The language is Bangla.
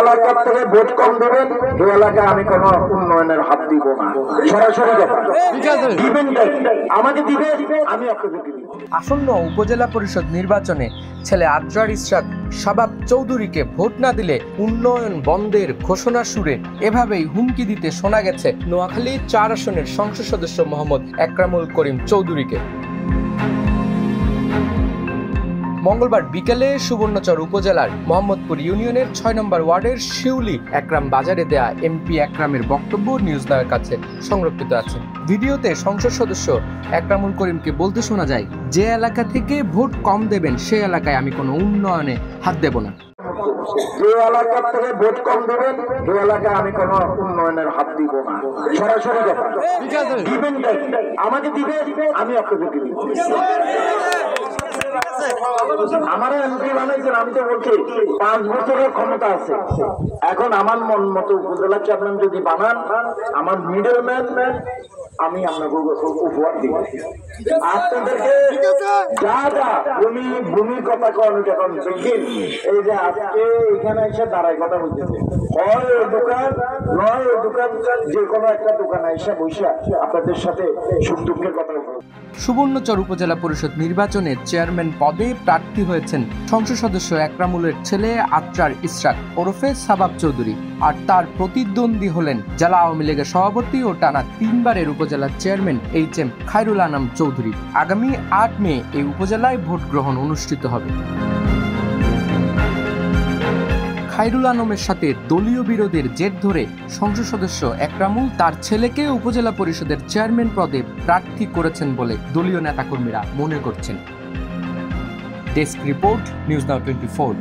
এলাকার থেকে ভোট কম দেবেন এই এলাকায় আমি কোনো উন্নয়নের হাত দিব না। সরাসরি দিবেন, আমাকে দিবে, আমি আপনাকে দিব। আসন্ন উপজেলা পরিষদ নির্বাচনে ছেলে আদ্রার ইশরাক শাবাব চৌধুরীকে ভোট না দিলে উন্নয়ন বন্ধের ঘোষণা সুরে এভাবেই হুমকি দিতে শোনা গেছে নোয়াখালী ৪ আসনের সংসদ সদস্য মোহাম্মদ একরামুল করিম চৌধুরীকে। মঙ্গলবার বিকেলে সুবর্ণচর উপজেলার মোহাম্মদপুর ইউনিয়নের ৬ নম্বর ওয়ার্ডের শিউলি একরাম বাজারে দেয়া এমপি একরামের বক্তব্য নিউজ নাওয়ের কাছে সংরক্ষিত আছে। ভিডিওতে সংসদ সদস্য একরামুল করিমকে বলতে শোনা যায়, যে এলাকা থেকে ভোট কম দেবেন সে এলাকায় আমি কোনো উন্নয়নে হাত দেব না। যে এলাকার থেকে ভোট কম দেবেন এই এলাকায় আমি কোনো উন্নয়নের হাত দিব না। সরাসরি দিবেন, আমাকে দিবে, আমি আপনাকে দিব। আমার এমপি বানাইছেন, আমি তো বলছি 5 বছরের ক্ষমতা আছে। এখন আমার মন মতো উপজেলা চেয়ারম্যান যদি বানান, আমার মিডল ম্যান আমি আপনাকে উপহার দিব। আপনাদেরকে যা যা ভূমির কথা কন এখন দেখেন, এই যে আজকে এখানে এসে দাঁড়ায় কথা বলতেছে, হয় ওই দোকান নয় ওই দোকান, যে কোনো একটা দোকানে এসে বসে আপনাদের সাথে সুখ দুঃখের কথা বলবো। সুবর্ণচর উপজেলা পরিষদ নির্বাচনে চেয়ারম্যান পদে প্রার্থী হয়েছেন সংসদ সদস্য একরামুলের ছেলে আদ্রার ইশরাক ওরফে শাবাব চৌধুরী, আর তার প্রতিদ্বন্দ্বী হলেন জেলা আওয়ামী লীগের সভাপতি ও টানা 3 বারের উপজেলার চেয়ারম্যান HM খায়রুল আনাম চৌধুরী। আগামী 8 মে এই উপজেলায় ভোট গ্রহণ অনুষ্ঠিত হবে। খায়রুল আনামের সাথে দলীয় বিরোধের জের ধরে সংসদ সদস্য একরামুল তার ছেলেকে উপজেলা পরিষদের চেয়ারম্যান পদে প্রার্থী করেছেন বলে দলীয় নেতাকর্মীরা মনে করছেন। Desk report, news now 24।